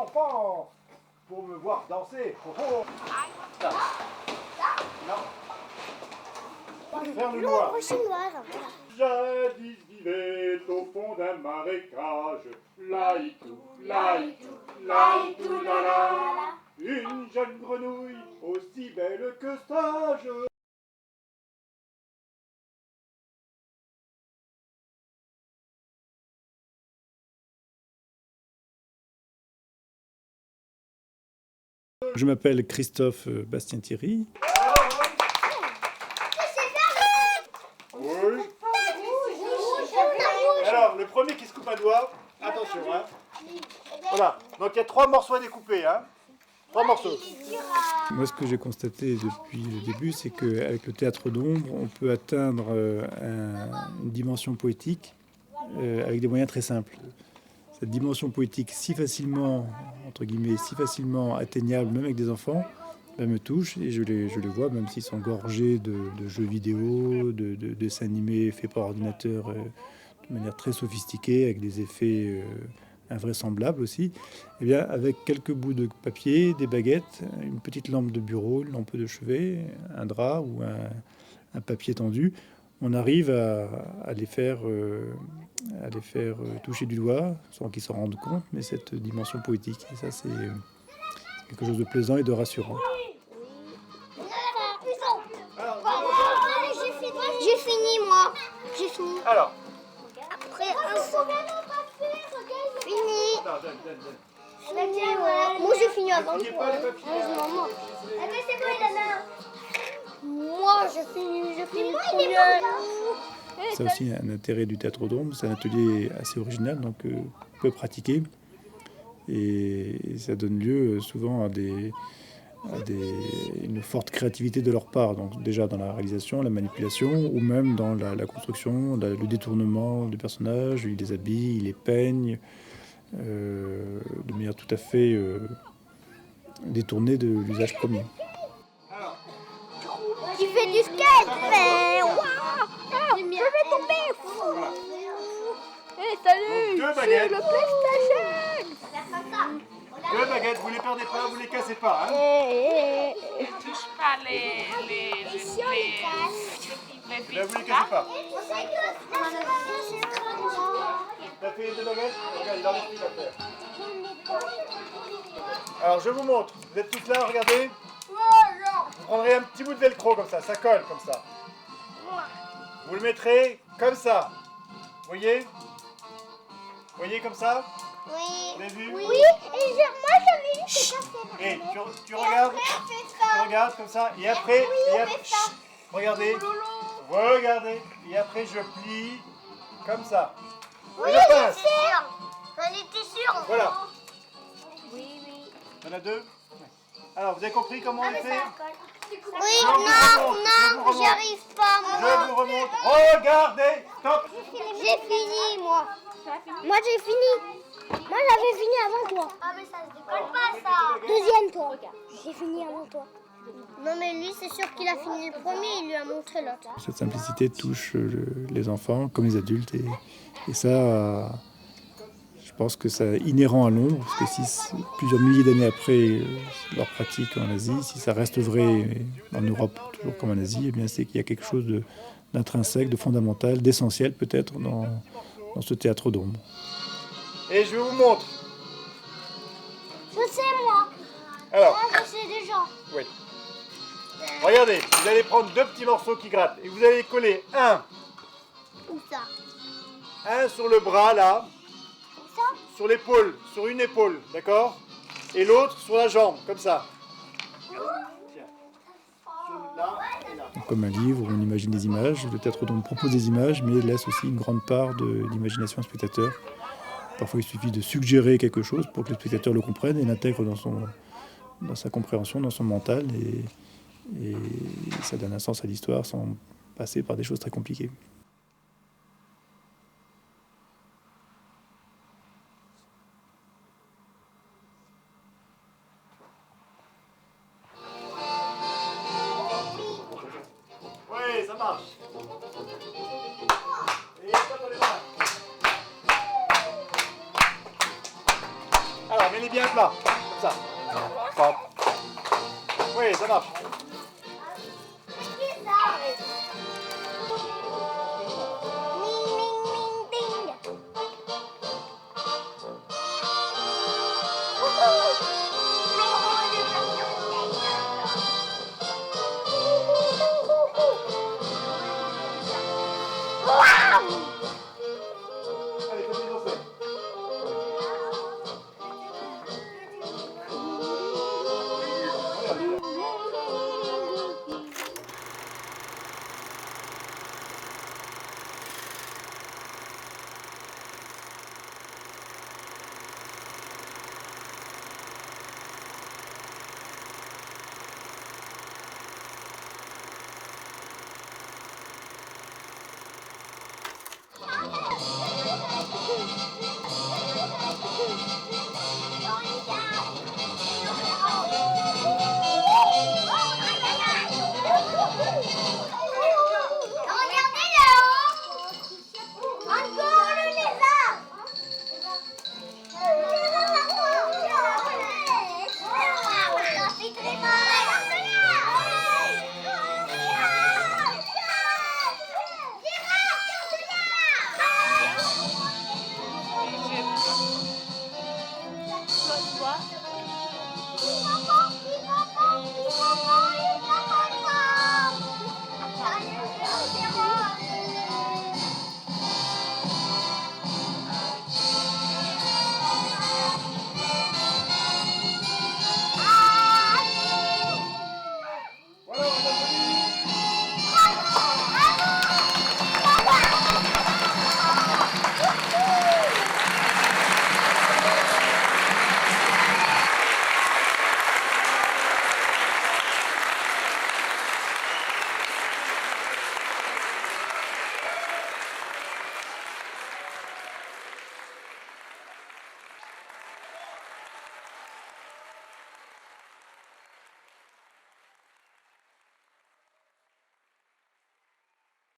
enfants pour me voir danser. Oh, oh. Ça. Non. Faire le noir. Jadis vivait au fond d'un marécage, laïtou, laïtou, laïtou, la la. Une jeune grenouille aussi belle que sage. Je m'appelle Christophe Bastien-Thierry. Oui. Alors, le premier qui se coupe un doigt, attention, hein. Voilà, donc il y a 3 morceaux à découper, hein. 3 morceaux. Moi, ce que j'ai constaté depuis le début, c'est qu'avec le théâtre d'ombre, on peut atteindre une dimension poétique avec des moyens très simples. Cette dimension poétique si facilement, entre guillemets, si facilement atteignable, même avec des enfants, me touche et je les vois, même s'ils sont gorgés de jeux vidéo, de dessins animés faits par ordinateur de manière très sophistiquée, avec des effets invraisemblables aussi. Et bien, avec quelques bouts de papier, des baguettes, une petite lampe de bureau, une lampe de chevet, un drap ou un papier tendu, on arrive à les faire toucher du doigt, sans qu'ils s'en rendent compte, mais cette dimension poétique. Et ça, c'est quelque chose de plaisant et de rassurant. J'ai fini, moi. J'ai fini. Alors. Après un son. Fini. Moi, j'ai fini avant toi. Maman. C'est quoi, moi, j'ai fini. Moi, il est bon. C'est aussi un intérêt du théâtre d'ombre. C'est un atelier assez original, donc peu pratiqué. Et ça donne lieu souvent à une forte créativité de leur part, donc déjà dans la réalisation, la manipulation, ou même dans la construction, le détournement des personnages. Ils les habillent, ils les peignent de manière tout à fait détournée de l'usage premier. Tu fais du skate, mais je vais tomber. Hey, salut, c'est le PlayStation. 2 baguettes, vous les perdez pas, vous les cassez pas. Hein. Ne touche pas les Là, vous les cassez pas. T'as fait les 2 baguettes? Regarde, il en reste plus à faire. Alors, je vous montre. Vous êtes tous là, regardez. Vous prendrez un petit bout de velcro comme ça colle comme ça. Vous le mettrez comme ça. Voyez? Voyez comme ça? Oui. Vous l'avez vu? Oui. Et moi, j'avais eu c'est cassé. Et tu regardes comme ça. Et après, regardez. Regardez. Et après, je plie comme ça. Oui, et je pince. J'en étais sûre. Voilà. Oui. Il y en a 2. Alors, vous avez compris comment on le fait? Oui, non, j'y arrive pas, moi. Je vous remonte. Regardez. Stop. J'ai fini, moi. Moi, j'ai fini. Moi, j'avais fini avant toi. Ah, mais ça se décolle pas, ça. Deuxième, toi. J'ai fini avant toi. Non, mais lui, c'est sûr qu'il a fini le premier, il lui a montré l'autre. Cette simplicité touche les enfants comme les adultes. Et ça, je pense que c'est inhérent à l'ombre, parce que si plusieurs milliers d'années après leur pratique en Asie, si ça reste vrai en Europe toujours comme en Asie, eh bien c'est qu'il y a quelque chose d'intrinsèque, de fondamental, d'essentiel peut-être dans ce théâtre d'ombre. Et je vous montre. Je sais, moi. Alors. Moi, je sais déjà. Oui. Regardez, vous allez prendre 2 petits morceaux qui grattent et vous allez coller Où ça? un sur le bras là, Ça? sur l'épaule, sur une épaule, d'accord? Et l'autre sur la jambe, comme ça. Tiens. Là et là. Comme un livre où on imagine des images, le théâtre d'ombre propose des images, mais laisse aussi une grande part d'imagination au spectateur. Parfois, il suffit de suggérer quelque chose pour que le spectateur le comprenne et l'intègre dans sa compréhension, dans son mental, et ça donne un sens à l'histoire sans passer par des choses très compliquées. Oui, ça marche. Et stop les mains. Alors, mets-les bien plat, comme ça. Hop. Oui, ça marche.